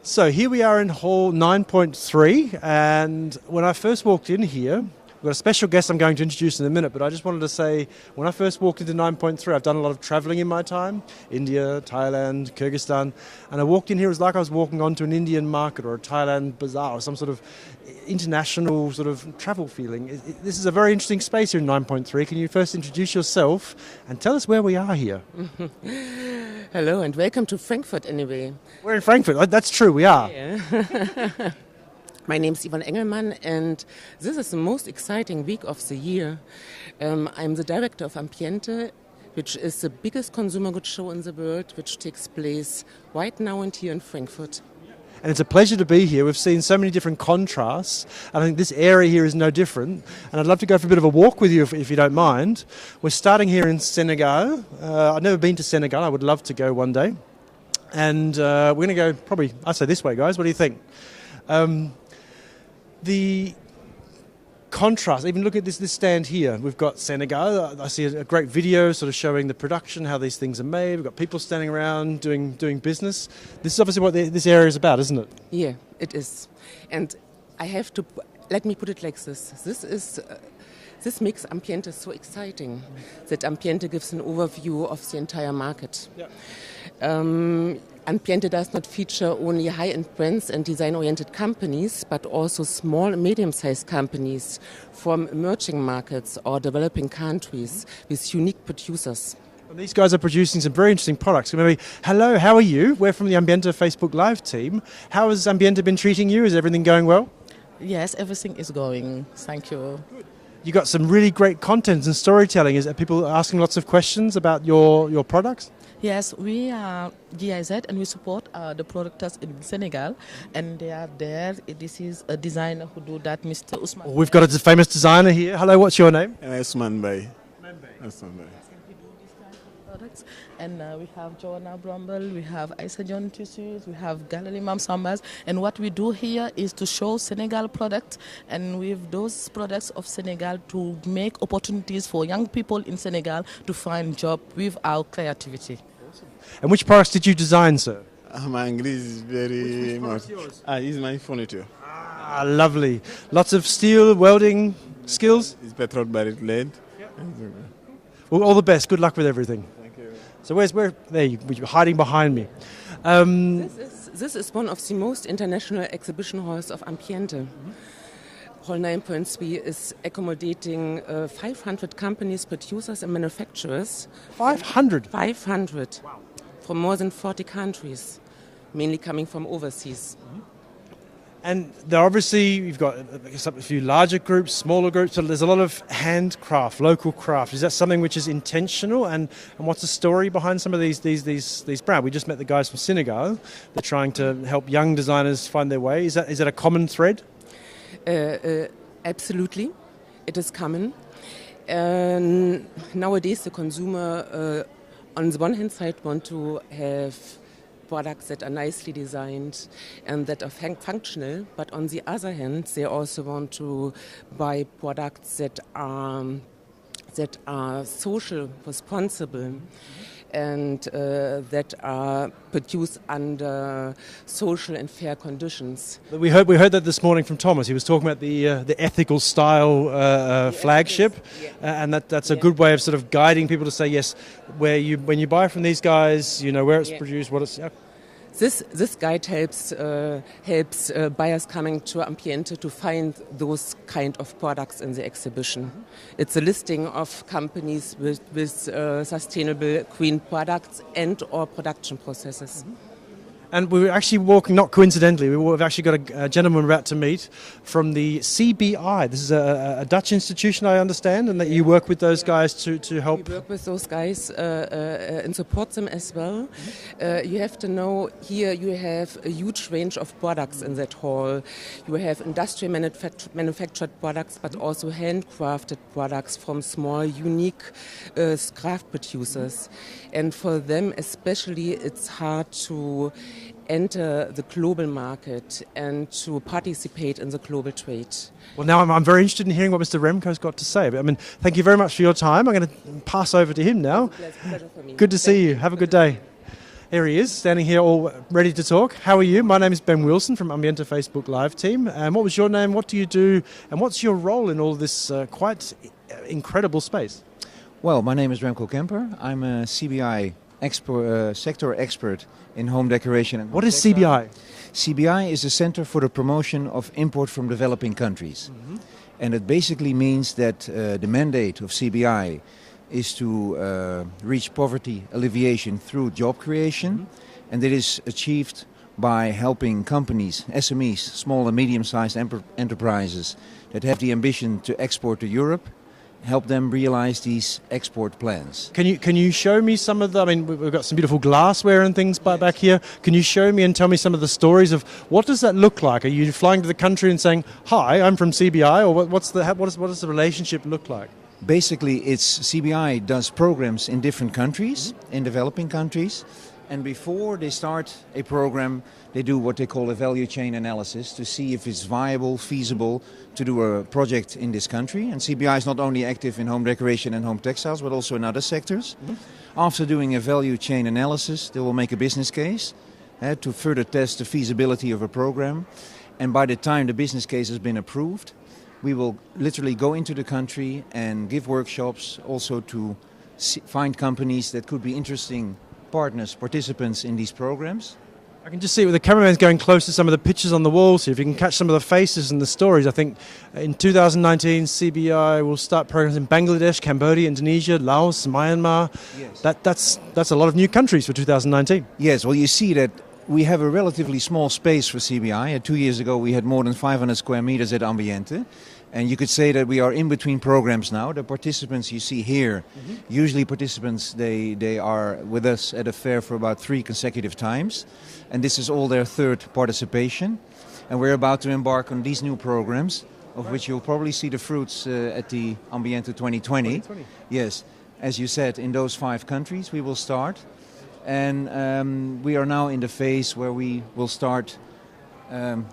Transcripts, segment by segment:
So here we are in hall 9.3, and when I first walked in here, we've got a special guest I'm going to introduce in a minute, but I just wanted to say, when I first walked into 9.3, I've done a lot of travelling in my time, India, Thailand, Kyrgyzstan, and I walked in here, it was like I was walking onto an Indian market or a Thailand bazaar or some sort of international sort of travel feeling. This is a very interesting space here in 9.3. Can you first introduce yourself and tell us where we are here? Hello and welcome to Frankfurt anyway. We're in Frankfurt, that's true, we are. Yeah. My name is Yvonne Engelmann and this is the most exciting week of the year. I'm the director of Ambiente, which is the biggest consumer goods show in the world, which takes place right now and here in Frankfurt. And it's a pleasure to be here. We've seen so many different contrasts. I think this area here is no different. And I'd love to go for a bit of a walk with you if you don't mind. We're starting here in Senegal. I've never been to Senegal. I would love to go one day. And we're going to go probably, I'd say this way, guys. What do you think? The contrast, even look at this stand here. We've got Senegal. I see a great video sort of showing the production, how these things are made. We've got people standing around doing business. This is obviously what this area is about, isn't it? Yeah, it is. And I have to, let me put it like this. This makes Ambiente so exciting, that Ambiente gives an overview of the entire market. Yeah. Ambiente does not feature only high-end brands and design-oriented companies, but also small and medium-sized companies from emerging markets or developing countries with unique producers. And these guys are producing some very interesting products. Maybe, hello, how are you? We're from the Ambiente Facebook Live team. How has Ambiente been treating you? Is everything going well? Yes, everything is going. Thank you. Good. You got some really great content and storytelling. Is people asking lots of questions about your products? Yes, we are GIZ and we support the producers in Senegal, and they are there. This is a designer who do that, Mr. Usman. Oh, we've got a famous designer here. Hello, what's your name? Usman Bay. Products. And we have Joanna Brumble, we have Isa John Tissues, we have Gallery Mam Sambas, and what we do here is to show Senegal products, and with those products of Senegal to make opportunities for young people in Senegal to find job with our creativity. Awesome. And which products did you design, sir? My English is very much. Yours? It's my furniture. Ah, lovely. Lots of steel welding skills? It's petrol barrel lead. Yeah. Well, all the best. Good luck with everything. So where? There, you're hiding behind me. This is one of the most international exhibition halls of Ambiente. Hall 9.3 is accommodating 500 companies, producers and manufacturers. 500? 500. Wow. From more than 40 countries, mainly coming from overseas. And there obviously, you've got a few larger groups, smaller groups, so there's a lot of handcraft, local craft. Is that something which is intentional? And what's the story behind some of these brands? We just met the guys from Senegal. They're trying to help young designers find their way. Is that a common thread? Absolutely. It is common. Nowadays, the consumer, on the one hand side, want to have products that are nicely designed and that are functional, but on the other hand, they also want to buy products that are social, responsible, and that are produced under social and fair conditions. We heard that this morning from Thomas. He was talking about the ethical style flagship, and that's a good way of sort of guiding people to say yes. When you buy from these guys, you know where it's produced, what it's. This guide helps buyers coming to Ambiente to find those kind of products in the exhibition. It's a listing of companies with sustainable green products and or production processes. And we were actually walking, not coincidentally, we've actually got a gentleman we're about to meet from the CBI. This is a Dutch institution, I understand, and that you work with those guys to help. We work with those guys and support them as well. You have to know, here you have a huge range of products in that hall. You have industrial manufactured products, but also handcrafted products from small, unique craft producers. And for them especially, it's hard to enter the global market and to participate in the global trade. Well, now I'm very interested in hearing what Mr. Remco's got to say. I mean, thank you very much for your time. I'm going to pass over to him now. Pleasure for me. Good to see you. Have a good day. Here he is, standing here all ready to talk. How are you? My name is Ben Wilson from Ambiente Facebook Live team. And what was your name? What do you do? And what's your role in all this quite incredible space? Well, my name is Remco Kemper. I'm a CBI sector expert in home decoration. And what is CBI? CBI is the Center for the Promotion of Import from Developing Countries. Mm-hmm. And it basically means that the mandate of CBI is to reach poverty alleviation through job creation. Mm-hmm. And it is achieved by helping companies, SMEs, small and medium-sized enterprises that have the ambition to export to Europe, help them realize these export plans. Can you show me some of the, I mean, we've got some beautiful glassware and things back here. Can you show me and tell me some of the stories of what does that look like? Are you flying to the country and saying, hi, I'm from CBI, or what does the relationship look like? Basically, CBI does programs in different countries, in developing countries, and before they start a program, they do what they call a value chain analysis to see if it's viable, feasible to do a project in this country. And CBI is not only active in home decoration and home textiles, but also in other sectors. Mm-hmm. After doing a value chain analysis, they will make a business case to further test the feasibility of a program. And by the time the business case has been approved, we will literally go into the country and give workshops also to find companies that could be interesting partners, participants in these programs. I can just see with the cameraman's going close to some of the pictures on the walls here. If you can catch some of the faces and the stories, I think in 2019 CBI will start programs in Bangladesh, Cambodia, Indonesia, Laos, Myanmar. Yes. That's a lot of new countries for 2019. Yes, well you see that we have a relatively small space for CBI. 2 years ago we had more than 500 square meters at Ambiente. And you could say that we are in between programs now. The participants you see here, usually participants, they are with us at a fair for about 3 consecutive times. And this is all their third participation. And we're about to embark on these new programs, of which you'll probably see the fruits at the Ambiente 2020. Yes, as you said, in those 5 countries we will start. And we are now in the phase where we will start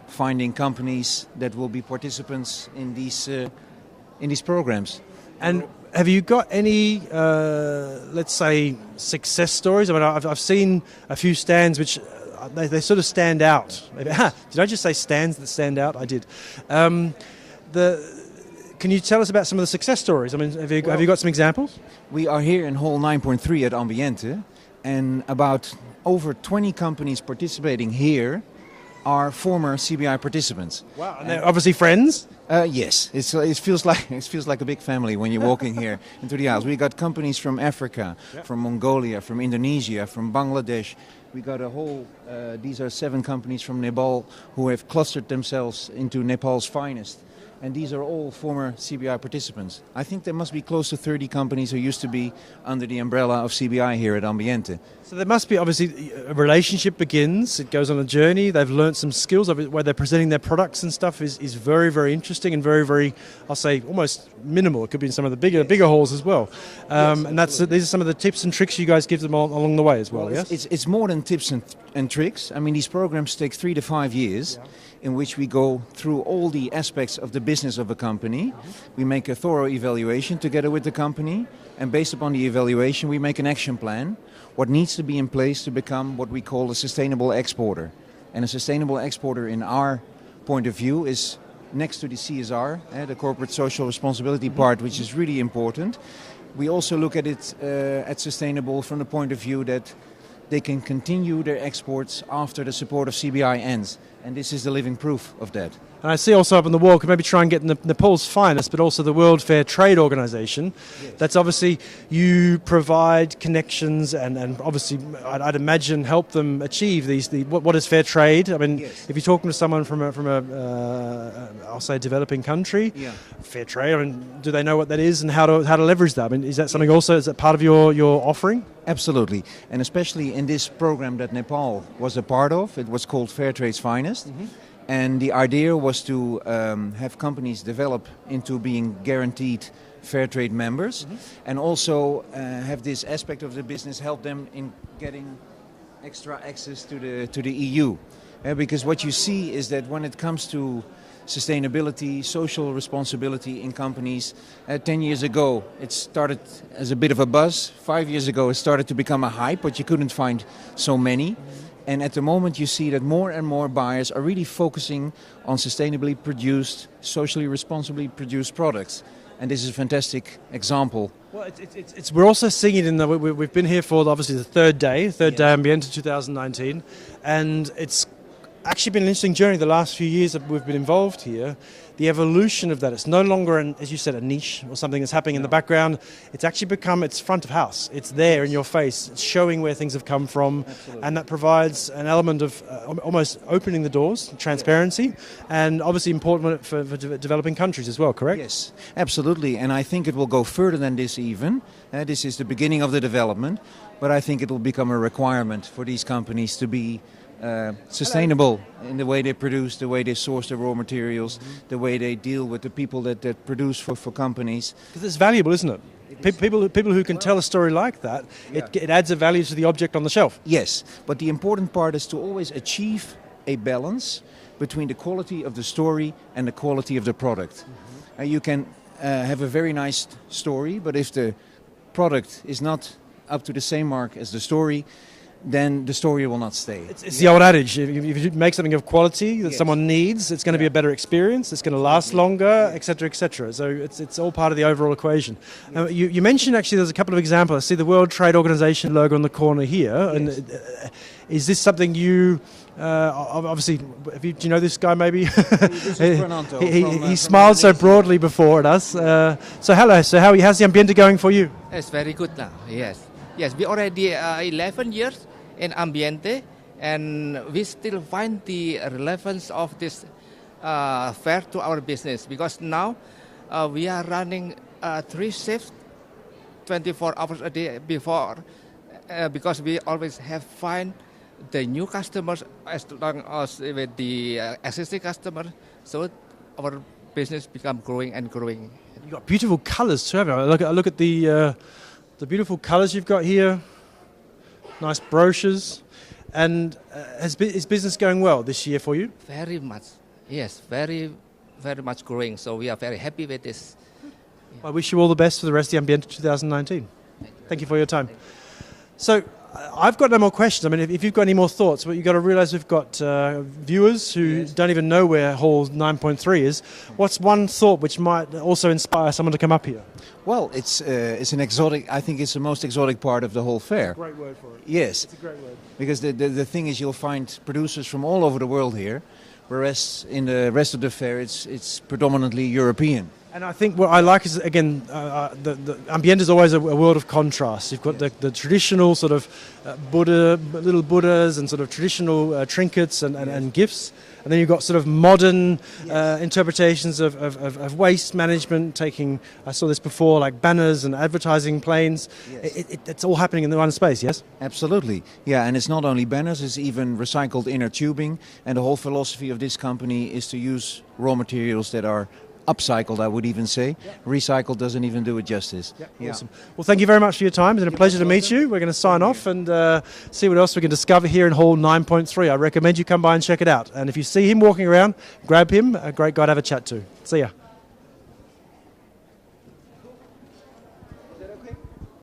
finding companies that will be participants in these programs. And have you got any, let's say, success stories? I mean, I've seen a few stands which they sort of stand out. Did I just say stands that stand out? I did. Can you tell us about some of the success stories? I mean, have you got some examples? We are here in Hall 9.3 at Ambiente, and about over 20 companies participating here are former CBI participants. Wow, and they're obviously friends? Yes, it feels like a big family when you're walking here into the aisles. We got companies from Africa, from Mongolia, from Indonesia, from Bangladesh. We got a whole, these are 7 companies from Nepal who have clustered themselves into Nepal's finest. And these are all former CBI participants. I think there must be close to 30 companies who used to be under the umbrella of CBI here at Ambiente. So there must be, obviously, a relationship begins, it goes on a journey, they've learned some skills, where they're presenting their products and stuff is very, very interesting and very, very, I'll say, almost minimal. It could be in some of the bigger halls as well. And these are some of the tips and tricks you guys give them along the way as well, yes? It's more than tips and tricks. I mean, these programs take 3 to 5 years. In which we go through all the aspects of the business of a company. We make a thorough evaluation together with the company, and based upon the evaluation we make an action plan, what needs to be in place to become what we call a sustainable exporter. And a sustainable exporter in our point of view is next to the CSR, the corporate social responsibility part, which is really important. We also look at it at sustainable from the point of view that they can continue their exports after the support of CBI ends. And this is the living proof of that. And I see also up on the wall, could maybe try and get Nepal's finest, but also the World Fair Trade Organization. Yes. That's obviously, you provide connections and obviously, I'd imagine, help them achieve what is fair trade. I mean, yes. If you're talking to someone from I'll say, developing country, fair trade, I mean, do they know what that is and how to leverage that? I mean, is that something also, is that part of your offering? Absolutely. And especially in this program that Nepal was a part of, it was called Fair Trade's Finest. Mm-hmm. And the idea was to have companies develop into being guaranteed fair trade members, and also have this aspect of the business help them in getting extra access to the EU. Because what you see is that when it comes to sustainability, social responsibility in companies. 10 years ago, it started as a bit of a buzz. 5 years ago, it started to become a hype, but you couldn't find so many. And at the moment, you see that more and more buyers are really focusing on sustainably produced, socially responsibly produced products. And this is a fantastic example. Well, we're also seeing it in the. We've been here for obviously the third day Ambiente 2019, and it's actually been an interesting journey the last few years that we've been involved here. The evolution of that, it's no longer, as you said, a niche or something that's happening in the background. It's actually become, it's front of house. It's there in your face. It's showing where things have come from. Absolutely. And that provides an element of almost opening the doors, transparency, and obviously important for developing countries as well, correct? Yes, absolutely. And I think it will go further than this even. This is the beginning of the development, but I think it will become a requirement for these companies to be sustainable in the way they produce, the way they source the raw materials, the way they deal with the people that produce for companies. Because it's valuable, isn't it? People who can tell a story like that, it adds a value to the object on the shelf. Yes, but the important part is to always achieve a balance between the quality of the story and the quality of the product. You can have a very nice story, but if the product is not up to the same mark as the story, then the story will not stay. It's the old adage, if you make something of quality that someone needs, it's going to be a better experience, it's going to last longer, etc., etc. So it's all part of the overall equation. You mentioned actually there's a couple of examples. I see the World Trade Organization logo on the corner here. Yes. And is this something you... obviously, do you know this guy maybe? This is Fernando he smiled so broadly before at us. So hello, so how's the Ambiente going for you? It's very good now, yes. Yes, we already 11 years in Ambiente, and we still find the relevance of this fair to our business, because now we are running 3 shifts, 24 hours a day before, because we always have find the new customers as long as with the existing customers, so our business become growing and growing. You've got beautiful colours too, haven't you? I look at the beautiful colours you've got here, nice brochures, and is business going well this year for you? Very much, yes, very, very much growing, so we are very happy with this. I wish you all the best for the rest of the Ambiente 2019. Thank you for your time. So, I've got no more questions. I mean, if you've got any more thoughts, but you've got to realise we've got viewers who don't even know where Hall 9.3 is. What's one thought which might also inspire someone to come up here? Well, it's an exotic. I think it's the most exotic part of the whole fair. Great word for it. Yes, It's a great word. because the thing is, you'll find producers from all over the world here, whereas in the rest of the fair, it's predominantly European. And I think what I like is, again, the Ambiente is always a world of contrast. You've got the traditional sort of Buddha, little Buddhas and sort of traditional trinkets and gifts. And then you've got sort of modern interpretations of waste management, I saw this before, like banners and advertising planes. Yes. It's all happening in the one space, yes? Absolutely. Yeah, and it's not only banners, it's even recycled inner tubing. And the whole philosophy of this company is to use raw materials that are upcycled, I would even say. Recycled doesn't even do it justice. Yeah. Awesome. Well, thank you very much for your time. It's been a pleasure to meet you. We're going to sign off and see what else we can discover here in Hall 9.3. I recommend you come by and check it out. And if you see him walking around, grab him. A great guy to have a chat to. See ya.